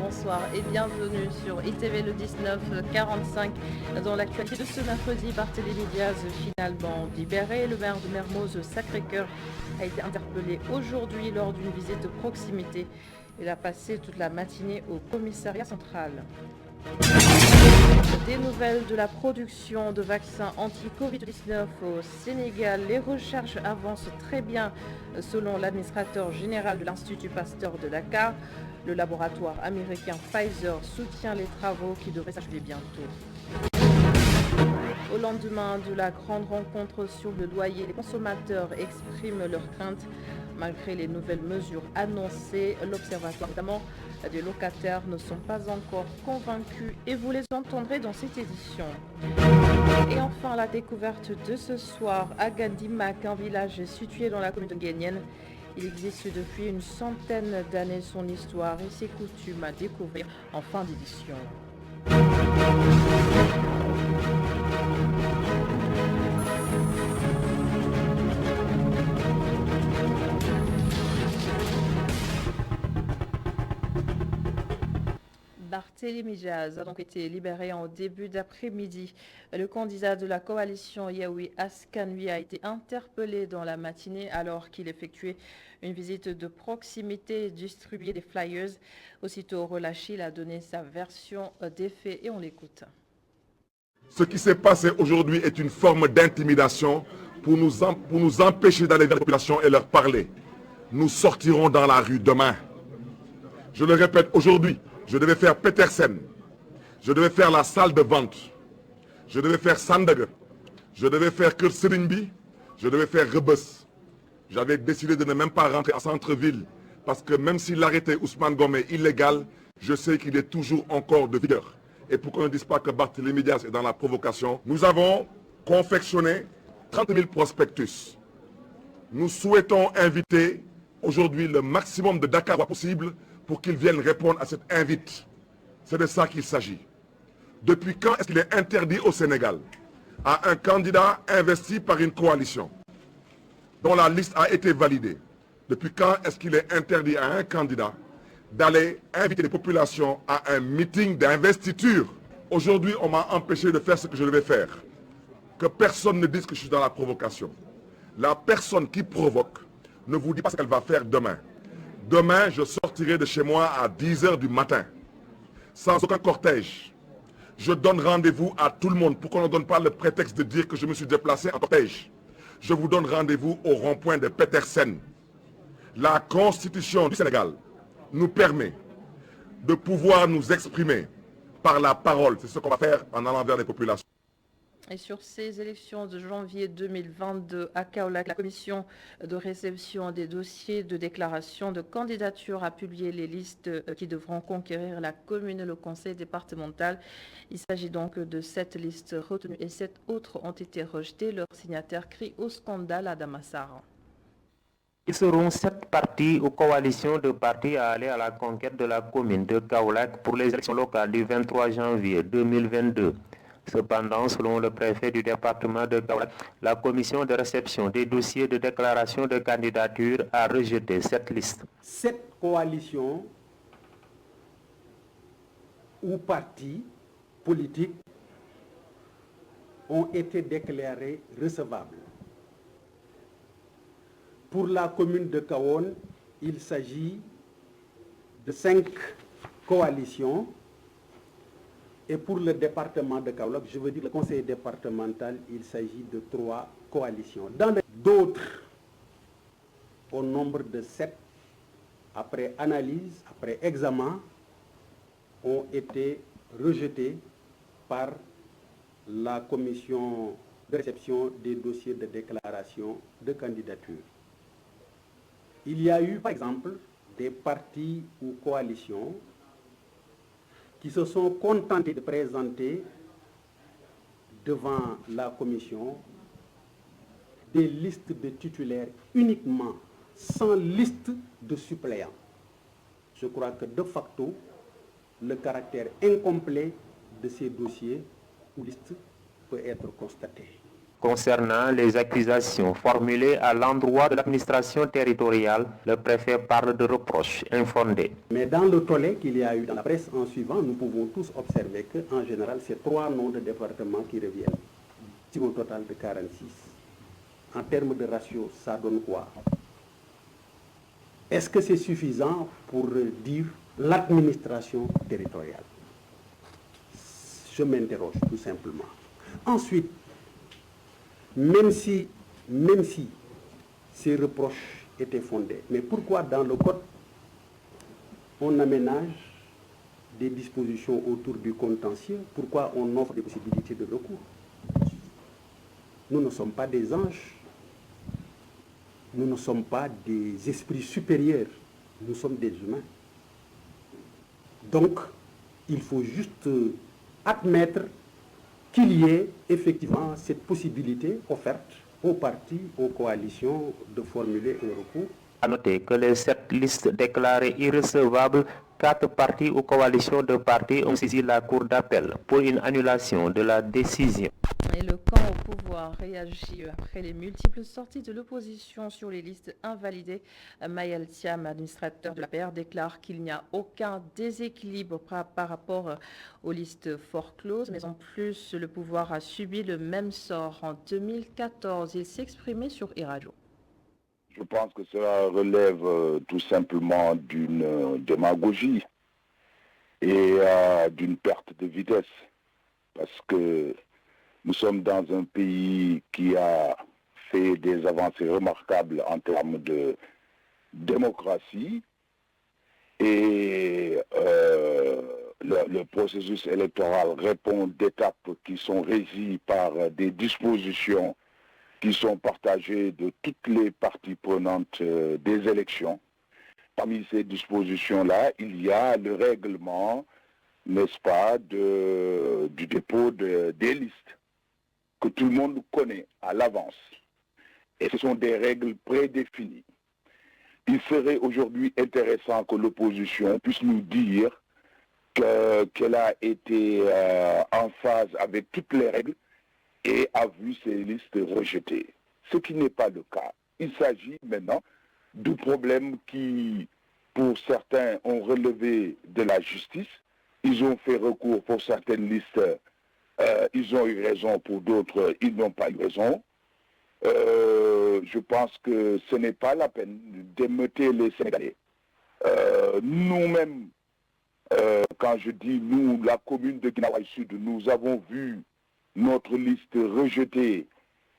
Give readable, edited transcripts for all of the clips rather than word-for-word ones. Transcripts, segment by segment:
bonsoir et bienvenue sur ITV le 19:45. Dans l'actualité de ce mercredi, Barthélémy Diaz finalement libéré. Le maire de Mermoz Sacré-Cœur a été interpellé aujourd'hui lors d'une visite de proximité. Il a passé toute la matinée au commissariat central. Des nouvelles de la production de vaccins anti-Covid-19 au Sénégal. Les recherches avancent très bien selon l'administrateur général de l'Institut Pasteur de Dakar. Le laboratoire américain Pfizer soutient les travaux qui devraient s'achever bientôt. Au lendemain de la grande rencontre sur le loyer, les consommateurs expriment leurs craintes. Malgré les nouvelles mesures annoncées, l'Observatoire notamment des locataires ne sont pas encore convaincus et vous les entendrez dans cette édition. Et enfin, la découverte de ce soir à Gandimak, un village situé dans la commune de Guénienne. Il existe depuis une centaine d'années son histoire et ses coutumes à découvrir en fin d'édition. Barthélémy Diaz a donc été libéré en début d'après-midi. Le candidat de la coalition Yewwi Askan Wi a été interpellé dans la matinée alors qu'il effectuait une visite de proximité et distribuait des flyers. Aussitôt relâché, il a donné sa version des faits et on l'écoute. Ce qui s'est passé aujourd'hui est une forme d'intimidation pour nous empêcher d'aller vers la population et leur parler. Nous sortirons dans la rue demain. Je le répète, aujourd'hui, je devais faire Petersen, je devais faire la salle de vente, je devais faire Sandaga, je devais faire Kër Serigne, je devais faire Rebeuss. J'avais décidé de ne même pas rentrer à centre-ville parce que même si l'arrêté Ousmane Ngom est illégal, je sais qu'il est toujours encore de vigueur. Et pour qu'on ne dise pas que Barthélémy Diaz est dans la provocation, nous avons confectionné 30 000 prospectus. Nous souhaitons inviter aujourd'hui le maximum de Dakarois possible pour qu'ils viennent répondre à cette invite. C'est de ça qu'il s'agit. Depuis quand est-ce qu'il est interdit au Sénégal à un candidat investi par une coalition dont la liste a été validée? Depuis quand est-ce qu'il est interdit à un candidat d'aller inviter les populations à un meeting d'investiture? Aujourd'hui, on m'a empêché de faire ce que je devais faire. Que personne ne dise que je suis dans la provocation. La personne qui provoque ne vous dit pas ce qu'elle va faire demain. Demain, je sortirai de chez moi à 10h du matin, sans aucun cortège. Je donne rendez-vous à tout le monde pour qu'on ne donne pas le prétexte de dire que je me suis déplacé en cortège. Je vous donne rendez-vous au rond-point de Petersen. La Constitution du Sénégal nous permet de pouvoir nous exprimer par la parole. C'est ce qu'on va faire en allant vers les populations. Et sur ces élections de janvier 2022 à Kaolack, la commission de réception des dossiers de déclaration de candidature a publié les listes qui devront conquérir la commune et le conseil départemental. Il s'agit donc de 7 listes retenues et 7 autres ont été rejetées. Leurs signataires crient au scandale à Damassara. Ils seront 7 partis ou coalitions de partis à aller à la conquête de la commune de Kaolack pour les élections locales du 23 janvier 2022. Cependant, selon le préfet du département de Kaolack, la commission de réception des dossiers de déclaration de candidature a rejeté cette liste. 7 coalitions ou partis politiques ont été déclarés recevables. Pour la commune de Kahone, il s'agit de 5 coalitions. Et pour le département de Kaolack, je veux dire le conseil départemental, il s'agit de 3 coalitions. D'autres, au nombre de 7, après analyse, après examen, ont été rejetés par la commission de réception des dossiers de déclaration de candidature. Il y a eu, par exemple, des partis ou coalitions qui se sont contentés de présenter devant la commission des listes de titulaires uniquement, sans liste de suppléants. Je crois que de facto, le caractère incomplet de ces dossiers ou listes peut être constaté. Concernant les accusations formulées à l'endroit de l'administration territoriale, le préfet parle de reproches infondés. Mais dans le tollé qu'il y a eu dans la presse en suivant, nous pouvons tous observer qu'en général, c'est 3 noms de départements qui reviennent, sur un total de 46. En termes de ratio, ça donne quoi? Est-ce que c'est suffisant pour dire l'administration territoriale? Je m'interroge tout simplement. Ensuite, même si ces reproches étaient fondés, mais pourquoi dans le code on aménage des dispositions autour du contentieux? Pourquoi on offre des possibilités de recours? Nous ne sommes pas des anges, nous ne sommes pas des esprits supérieurs, nous sommes des humains. Donc, il faut juste admettre qu'il y ait effectivement cette possibilité offerte aux partis, aux coalitions de formuler un recours. À noter que les 7 listes déclarées irrecevables, 4 partis ou coalitions de partis ont saisi la Cour d'appel pour une annulation de la décision. Et le camp au pouvoir réagit après les multiples sorties de l'opposition sur les listes invalidées. Maël Thiam, administrateur de l'APR, déclare qu'il n'y a aucun déséquilibre par rapport aux listes forcloses, mais en plus, le pouvoir a subi le même sort en 2014. Il s'exprimait sur e-radio. Je pense que cela relève tout simplement d'une démagogie et d'une perte de vitesse, parce que nous sommes dans un pays qui a fait des avancées remarquables en termes de démocratie et le processus électoral répond d'étapes qui sont régies par des dispositions qui sont partagées de toutes les parties prenantes des élections. Parmi ces dispositions-là, il y a le règlement, n'est-ce pas, du dépôt des listes, que tout le monde connaît à l'avance. Et ce sont des règles prédéfinies. Il serait aujourd'hui intéressant que l'opposition puisse nous dire qu'elle a été en phase avec toutes les règles et a vu ces listes rejetées. Ce qui n'est pas le cas. Il s'agit maintenant de problèmes qui, pour certains, ont relevé de la justice. Ils ont fait recours pour certaines listes. Ils ont eu raison, pour d'autres, ils n'ont pas eu raison. Je pense que ce n'est pas la peine d'émeuter les Sénégalais. Nous-mêmes, quand je dis nous, la commune de Guinawaye Sud, nous avons vu notre liste rejetée.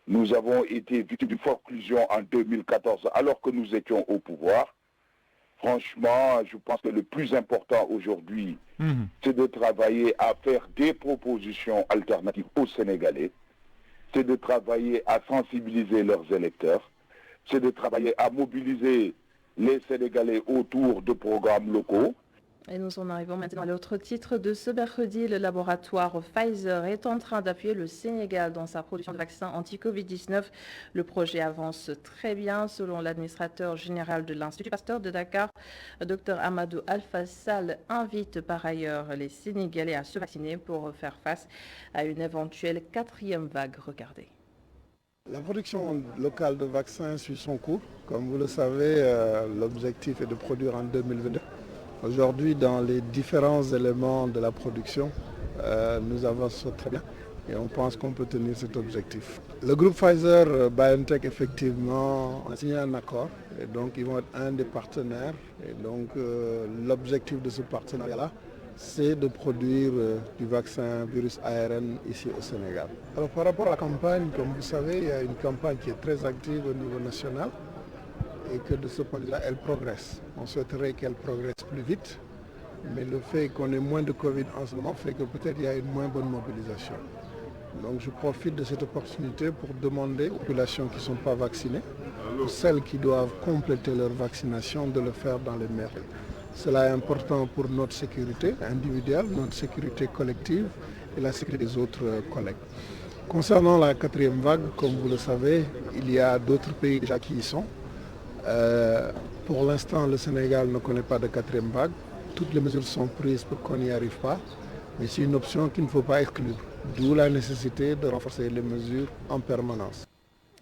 Nous avons été victimes d'une forclusion en 2014 alors que nous étions au pouvoir. Franchement, je pense que le plus important aujourd'hui, c'est de travailler à faire des propositions alternatives aux Sénégalais. C'est de travailler à sensibiliser leurs électeurs. C'est de travailler à mobiliser les Sénégalais autour de programmes locaux. Et nous en arrivons maintenant à l'autre titre de ce mercredi. Le laboratoire Pfizer est en train d'appuyer le Sénégal dans sa production de vaccins anti-Covid-19. Le projet avance très bien selon l'administrateur général de l'Institut Pasteur de Dakar. Dr Amadou Alpha Sall invite par ailleurs les Sénégalais à se vacciner pour faire face à une éventuelle 4e vague. Regardez. La production locale de vaccins suit son cours. Comme vous le savez, l'objectif est de produire en 2022. Aujourd'hui, dans les différents éléments de la production, nous avançons très bien et on pense qu'on peut tenir cet objectif. Le groupe Pfizer-BioNTech, effectivement, a signé un accord et donc ils vont être un des partenaires. Et donc l'objectif de ce partenariat-là, c'est de produire du vaccin virus ARN ici au Sénégal. Alors par rapport à la campagne, comme vous savez, il y a une campagne qui est très active au niveau national. Et que de ce point de vue-là, elle progresse. On souhaiterait qu'elle progresse plus vite, mais le fait qu'on ait moins de Covid en ce moment fait que peut-être il y a une moins bonne mobilisation. Donc je profite de cette opportunité pour demander aux populations qui ne sont pas vaccinées, ou celles qui doivent compléter leur vaccination, de le faire dans les meilleurs délais. Cela est important pour notre sécurité individuelle, notre sécurité collective et la sécurité des autres collègues. Concernant la 4e vague, comme vous le savez, il y a d'autres pays déjà qui y sont. Pour l'instant, le Sénégal ne connaît pas de 4e vague. Toutes les mesures sont prises pour qu'on n'y arrive pas. Mais c'est une option qu'il ne faut pas exclure, d'où la nécessité de renforcer les mesures en permanence.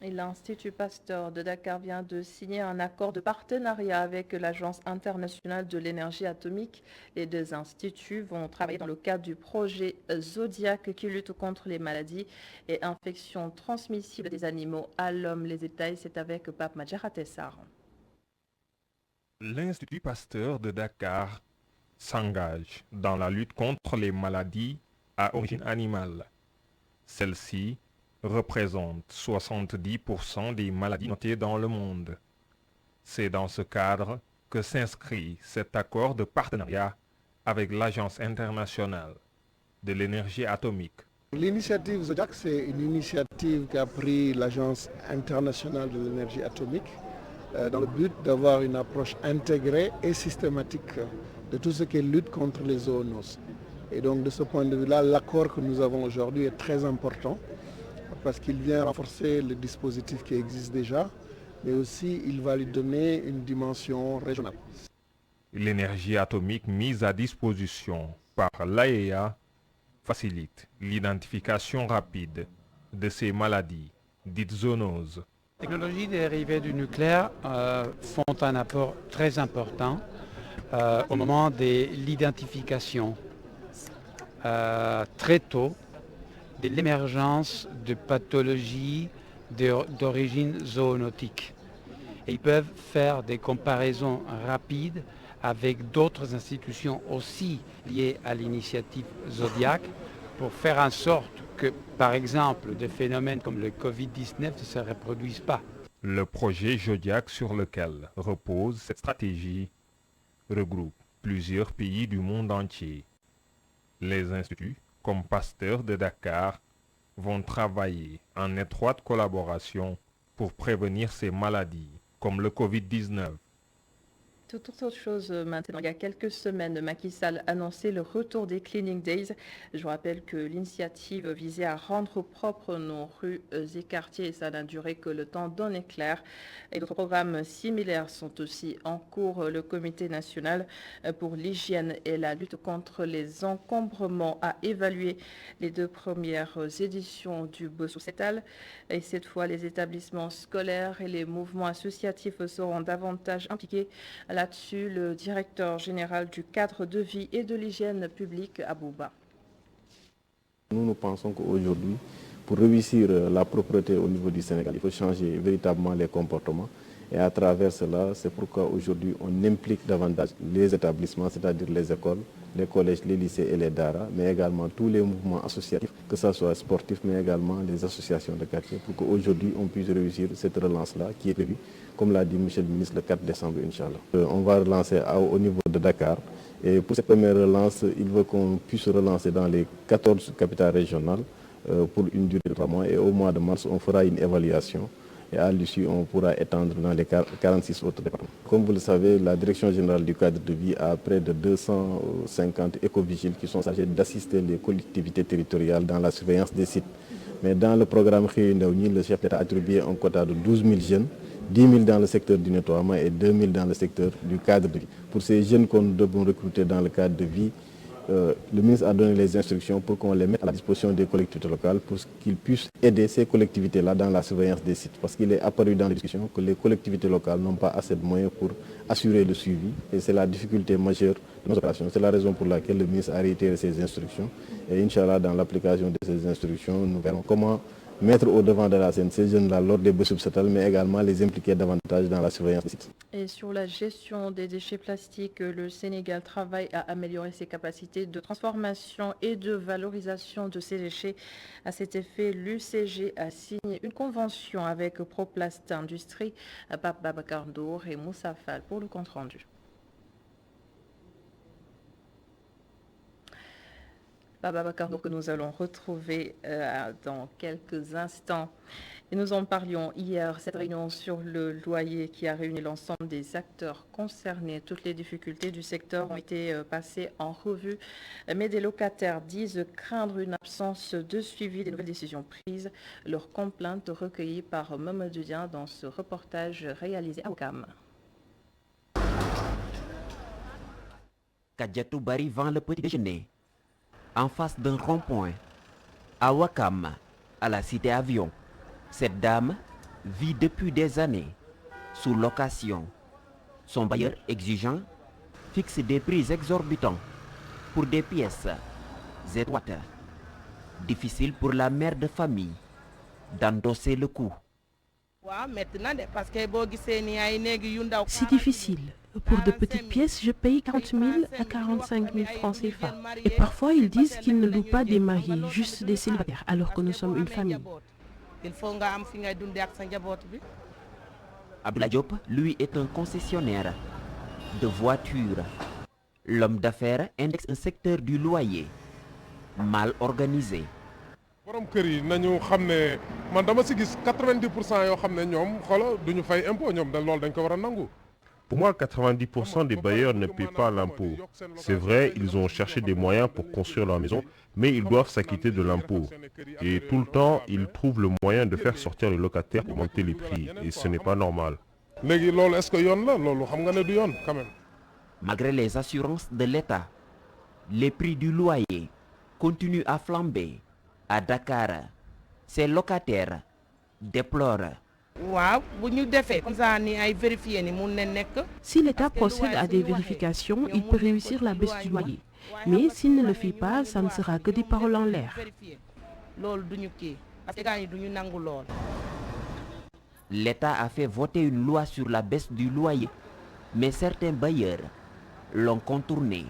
Et l'Institut Pasteur de Dakar vient de signer un accord de partenariat avec l'Agence internationale de l'énergie atomique. Les deux instituts vont travailler dans le cadre du projet Zodiac qui lutte contre les maladies et infections transmissibles des animaux à l'homme. Les détails, c'est avec Pape Madjara Tessar. L'Institut Pasteur de Dakar s'engage dans la lutte contre les maladies à origine animale. Celle-ci représente 70% des maladies notées dans le monde. C'est dans ce cadre que s'inscrit cet accord de partenariat avec l'Agence internationale de l'énergie atomique. L'initiative Zodiac, c'est une initiative qu'a pris l'Agence internationale de l'énergie atomique dans le but d'avoir une approche intégrée et systématique de tout ce qui est lutte contre les zoonoses. Et donc de ce point de vue-là, l'accord que nous avons aujourd'hui est très important parce qu'il vient renforcer le dispositif qui existe déjà, mais aussi il va lui donner une dimension régionale. L'énergie atomique mise à disposition par l'AEA facilite l'identification rapide de ces maladies, dites zoonoses. Les technologies dérivées du nucléaire font un apport très important au moment de l'identification très tôt de l'émergence de pathologies d'origine zoonotique. Et ils peuvent faire des comparaisons rapides avec d'autres institutions aussi liées à l'initiative Zodiac pour faire en sorte que, par exemple, des phénomènes comme le Covid-19 ne se reproduisent pas. Le projet Zodiac sur lequel repose cette stratégie regroupe plusieurs pays du monde entier. Les instituts, comme Pasteur de Dakar, vont travailler en étroite collaboration pour prévenir ces maladies, comme le Covid-19. Toute autre chose maintenant, il y a quelques semaines, Macky Sall annonçait le retour des Cleaning Days. Je vous rappelle que l'initiative visait à rendre propres nos rues et quartiers et ça n'a duré que le temps d'un éclair. Et d'autres programmes similaires sont aussi en cours. Le Comité national pour l'hygiène et la lutte contre les encombrements a évalué les 2 premières éditions du Bossou-Setal. Et cette fois, les établissements scolaires et les mouvements associatifs seront davantage impliqués. Là-dessus, le directeur général du cadre de vie et de l'hygiène publique, Abouba. Nous pensons qu'aujourd'hui, pour réussir la propreté au niveau du Sénégal, il faut changer véritablement les comportements. Et à travers cela, c'est pourquoi aujourd'hui on implique davantage les établissements, c'est-à-dire les écoles, les collèges, les lycées et les daras, mais également tous les mouvements associatifs, que ce soit sportifs, mais également les associations de quartier, pour qu'aujourd'hui on puisse réussir cette relance-là qui est prévue, comme l'a dit M. le ministre, le 4 décembre, Inch'Allah. On va relancer au niveau de Dakar. Et pour cette première relance, il veut qu'on puisse relancer dans les 14 capitales régionales pour une durée de 3 mois. Et au mois de mars, on fera une évaluation. Et à l'issue, on pourra étendre dans les 46 autres départements. Comme vous le savez, la Direction générale du cadre de vie a près de 250 écovigiles qui sont chargés d'assister les collectivités territoriales dans la surveillance des sites. Mais dans le programme Réunion, le chef d'État a attribué un quota de 12 000 jeunes, 10 000 dans le secteur du nettoiement et 2 000 dans le secteur du cadre de vie. Pour ces jeunes qu'on devons recruter dans le cadre de vie, le ministre a donné les instructions pour qu'on les mette à la disposition des collectivités locales pour qu'ils puissent aider ces collectivités-là dans la surveillance des sites. Parce qu'il est apparu dans les discussions que les collectivités locales n'ont pas assez de moyens pour assurer le suivi. Et c'est la difficulté majeure de nos opérations. C'est la raison pour laquelle le ministre a réitéré ses instructions. Et Inch'Allah, dans l'application de ces instructions, nous verrons comment mettre au devant de la scène ces jeunes-là lors des Bossou-Setal, mais également les impliquer davantage dans la surveillance des sites. Et sur la gestion des déchets plastiques, le Sénégal travaille à améliorer ses capacités de transformation et de valorisation de ces déchets. À cet effet, l'UCG a signé une convention avec Proplast Industrie, Pape Babacar Ndour et Moussa Fall pour le compte-rendu. Babacar Ndour que nous allons retrouver dans quelques instants. Et nous en parlions hier, cette réunion sur le loyer qui a réuni l'ensemble des acteurs concernés. Toutes les difficultés du secteur ont été passées en revue, mais des locataires disent craindre une absence de suivi des nouvelles décisions prises. Leurs complaintes recueillies par Mamadou Dien dans ce reportage réalisé à Ouakam. Kadjatou Bari vend le petit déjeuner. en face d'un rond-point, à Ouakam, à la cité Avion. Cette dame vit depuis des années sous location. Son bailleur exigeant fixe des prix exorbitants pour des pièces étroites. Difficile pour la mère de famille d'endosser le coup. C'est difficile. Pour de petites pièces, je paye 40 000 à 45 000 francs CFA. Et parfois, ils disent qu'ils ne louent pas des mariés, juste des célibataires, alors que nous sommes une famille. Abdoulaye Diop, lui, est un concessionnaire de voitures. L'homme d'affaires indexe un secteur du loyer mal organisé. borom kër yi nañu xam ne man dama si gis 90% yoo xam ne ñoom xoola duñu fay impôt ñoom loolu dañ ko war a nangu. Pour moi, 90% des bailleurs ne paient pas l'impôt. C'est vrai, ils ont cherché des moyens pour construire leur maison, mais ils doivent s'acquitter de l'impôt. Et tout le temps, ils trouvent le moyen de faire sortir les locataires pour monter les prix. Et ce n'est pas normal. léegi loolu est-ce que yoon la loolu xam nga ne du yoon quand même. Malgré les assurances de l'État, les prix du loyer continuent à flamber. À Dakar, ces locataires déplorent. Si l'État procède à des vérifications, il peut réussir la baisse du loyer. Mais s'il ne le fait pas, ça ne sera que des paroles en l'air. L'État a fait voter une loi sur la baisse du loyer, mais certains bailleurs l'ont contournée.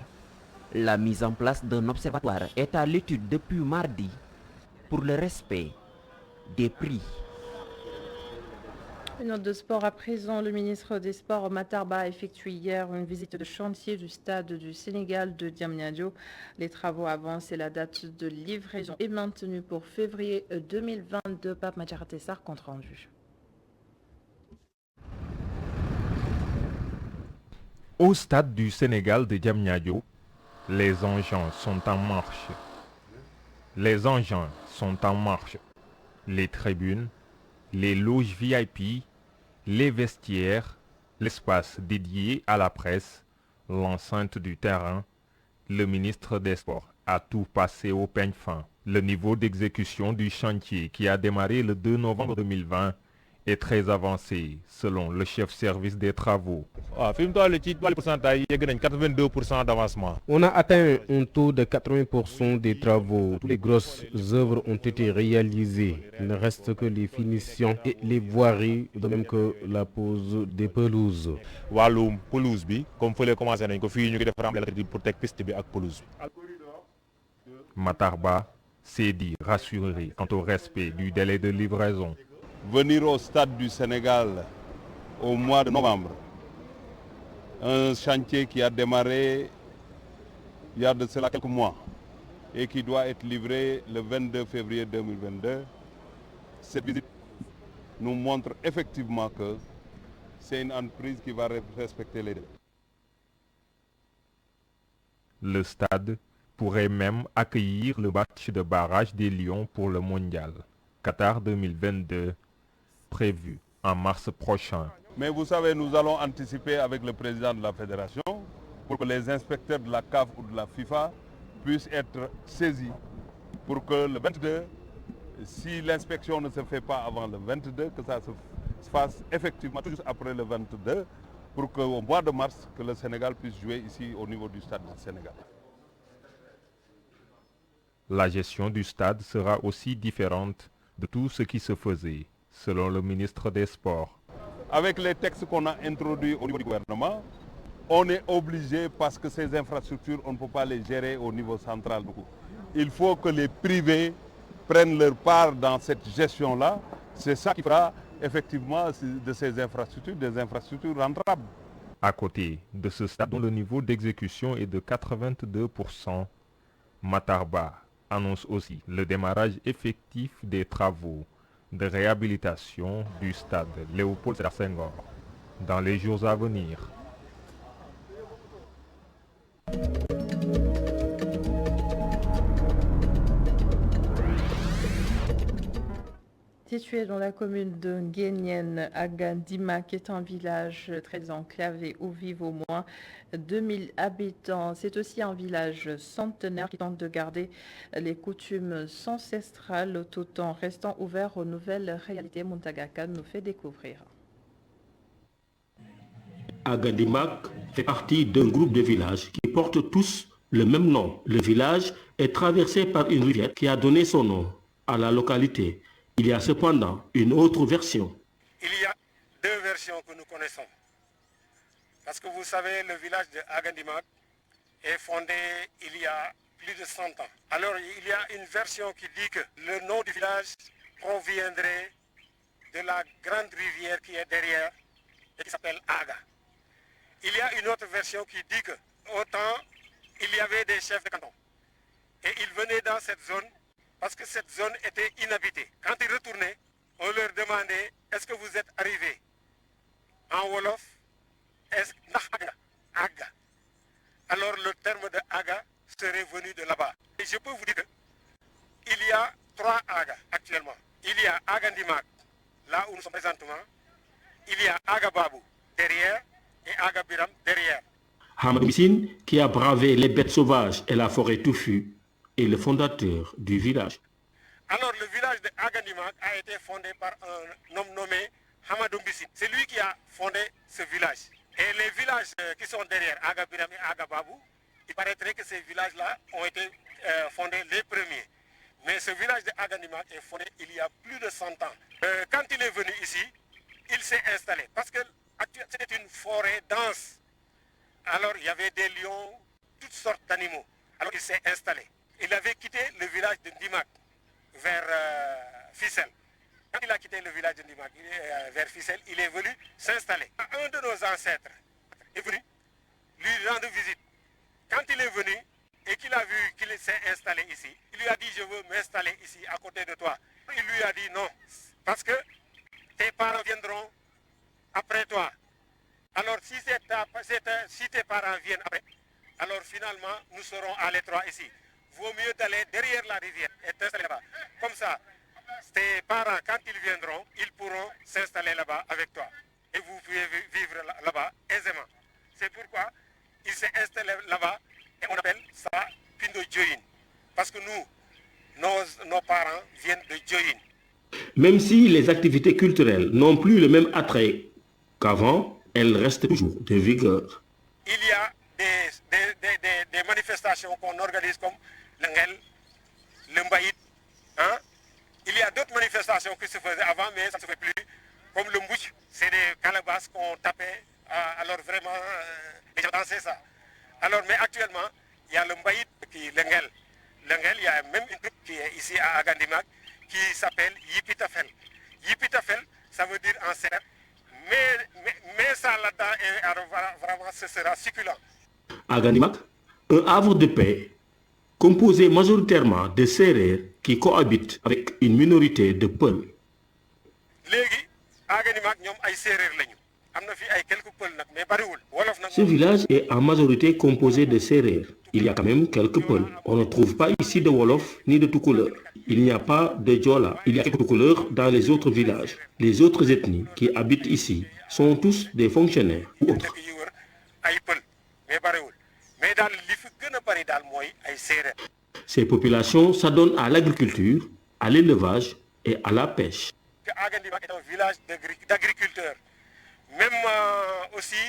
La mise en place d'un observatoire est à l'étude depuis mardi pour le respect des prix. Une note de sport à présent. Le ministre des Sports Matar Ba a effectué hier une visite de chantier du stade du Sénégal de Diamniadio. Les travaux avancent et la date de livraison est maintenue pour février 2022. Pape Madjaratessar, compte rendu. Au stade du Sénégal de Diamniadio, les engins sont en marche. Les tribunes, les loges VIP, les vestiaires, l'espace dédié à la presse, l'enceinte du terrain, le ministre des Sports a tout passé au peigne fin. Le niveau d'exécution du chantier qui a démarré le 2 novembre 2020 est très avancé selon le chef service des travaux. On a atteint un taux de 80% des travaux. Toutes les grosses œuvres ont été réalisées. Il ne reste que les finitions et les voiries, de même que la pose des pelouses. Matar Ba s'est dit rassuré quant au respect du délai de livraison. Venir au stade du Sénégal au mois de novembre, un chantier qui a démarré il y a de cela quelques mois et qui doit être livré le 22 février 2022. Cette visite nous montre effectivement que c'est une entreprise qui va respecter les délais. Le stade pourrait même accueillir le match de barrage des Lions pour le mondial Qatar 2022, prévu en mars prochain. Mais vous savez, nous allons anticiper avec le président de la fédération pour que les inspecteurs de la CAF ou de la FIFA puissent être saisis pour que le 22, si l'inspection ne se fait pas avant le 22, que ça se fasse effectivement tout juste après le 22, pour qu'au mois de mars, que le Sénégal puisse jouer ici au niveau du stade du Sénégal. La gestion du stade sera aussi différente de tout ce qui se faisait, selon le ministre des Sports. Avec les textes qu'on a introduits au niveau du gouvernement, on est obligé, parce que ces infrastructures, on ne peut pas les gérer au niveau central. Il faut que les privés prennent leur part dans cette gestion-là. C'est ça qui fera effectivement de ces infrastructures des infrastructures rentables. À côté de ce stade dont le niveau d'exécution est de 82%, Matar Ba annonce aussi le démarrage effectif des travaux de réhabilitation du stade Léopold Sédar Senghor dans les jours à venir. Situé dans la commune de Nguyen, Agandima, qui est un village très enclavé où vivent au moins 2000 habitants. C'est aussi un village centenaire qui tente de garder les coutumes ancestrales tout en restant ouvert aux nouvelles réalités. Muntagaka nous fait découvrir. Agandimak fait partie d'un groupe de villages qui portent tous le même nom. Le village est traversé par une rivière qui a donné son nom à la localité. Il y a cependant une autre version. Il y a deux versions que nous connaissons. Parce que vous savez, le village de Agandimak est fondé il y a plus de 100 ans. Alors il y a une version qui dit que le nom du village proviendrait de la grande rivière qui est derrière et qui s'appelle Aga. Il y a une autre version qui dit que autant il y avait des chefs de canton et ils venaient dans cette zone parce que cette zone était inhabitée. Quand ils retournaient, on leur demandait « Est-ce que vous êtes arrivés ?» En Wolof, est-ce Aga. Alors le terme de Aga serait venu de là-bas. Et je peux vous dire qu'il y a 3 Aga actuellement. Il y a Agandimak, là où nous sommes présentement. Il y a Agababou derrière et Agabiram derrière. Hamadou Bissine, qui a bravé les bêtes sauvages et la forêt touffue, est le fondateur du village. Alors le village de Agandimak a été fondé par un homme nommé Hamadou Bissine. C'est lui qui a fondé ce village. Et les villages qui sont derrière, Agabiram et Agababou, il paraîtrait que ces villages-là ont été fondés les premiers. Mais ce village de Agandimak est fondé il y a plus de 100 ans. Quand il est venu ici, il s'est installé parce que c'était une forêt dense. Alors il y avait des lions, toutes sortes d'animaux. Alors il s'est installé. Il avait quitté le village de Ndimak vers Fissel. Quand il a quitté le village de Ndimak vers Fissel, il est venu s'installer. Un de nos ancêtres est venu lui rendre visite. Quand il est venu et qu'il a vu qu'il s'est installé ici, il lui a dit « Je veux m'installer ici à côté de toi ». Il lui a dit « Non, parce que tes parents viendront après toi. Alors si tes parents viennent après, alors finalement nous serons à l'étroit ici. Vaut mieux d'aller derrière la rivière et t'installer là-bas. Comme ça, tes parents, quand ils viendront, ils pourront s'installer là-bas avec toi. Et vous pouvez vivre là-bas aisément. C'est pourquoi il s'est installé là-bas et on appelle ça Pindo Djoyin. Parce que nos parents viennent de Djoyin. Même si les activités culturelles n'ont plus le même attrait qu'avant, elles restent toujours de vigueur. Il y a des manifestations qu'on organise comme l'Engel, le Mbaïd. Hein? Il y a d'autres manifestations qui se faisaient avant, mais ça ne se fait plus. Comme le Mbouch, c'est des calabasses qu'on tapait. Alors vraiment, les gens dansaient ça. Alors, mais actuellement, il y a le Mbaïd qui est l'Engel. L'Engel, il y a même une troupe qui est ici à Agandimak qui s'appelle Yipitafel. Yipitafel, ça veut dire en serre. Mais ça là-dedans, vraiment, ce sera succulent. Agandimak, un havre de paix composé majoritairement de Sérères qui cohabitent avec une minorité de Peuls. Ce village est en majorité composé de Sérères. Il y a quand même quelques Peuls. On ne trouve pas ici de Wolof ni de Toucouleur. Il n'y a pas de Djola. Il y a quelques Toucouleurs dans les autres villages. Les autres ethnies qui habitent ici sont tous des fonctionnaires ou autres. Ces populations s'adonnent à l'agriculture, à l'élevage et à la pêche. Agandimak est un village d'agriculteurs. Même aussi,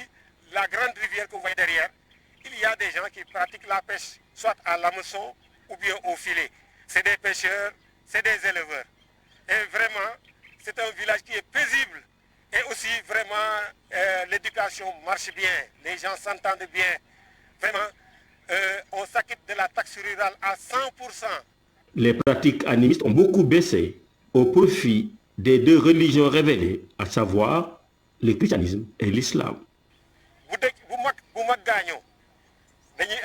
la grande rivière que vous voyez derrière, il y a des gens qui pratiquent la pêche, soit à l'hameçon ou bien au filet. C'est des pêcheurs, c'est des éleveurs. Et vraiment, c'est un village qui est paisible. Et aussi, vraiment, l'éducation marche bien, les gens s'entendent bien. Vraiment, on s'acquitte de la taxe rurale à 100%. Les pratiques animistes ont beaucoup baissé au profit des deux religions révélées, à savoir le christianisme et l'islam.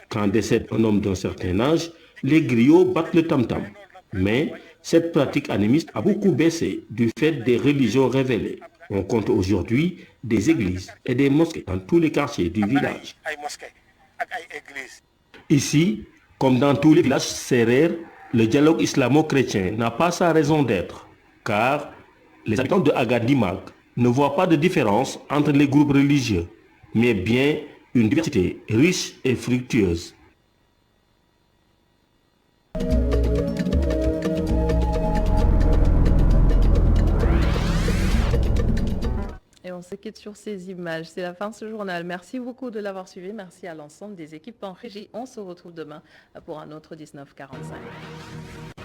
Quand décède un homme d'un certain âge, les griots battent le tam-tam. Mais cette pratique animiste a beaucoup baissé du fait des religions révélées. On compte aujourd'hui des églises et des mosquées dans tous les quartiers du village. Ici, comme dans tous les villages sérères, le dialogue islamo-chrétien n'a pas sa raison d'être, car Les habitants de Agadimak ne voient pas de différence entre les groupes religieux, mais bien une diversité riche et fructueuse. Et on se quitte sur ces images. C'est la fin de ce journal. Merci beaucoup de l'avoir suivi. Merci à l'ensemble des équipes en régie. On se retrouve demain pour un autre 19h45.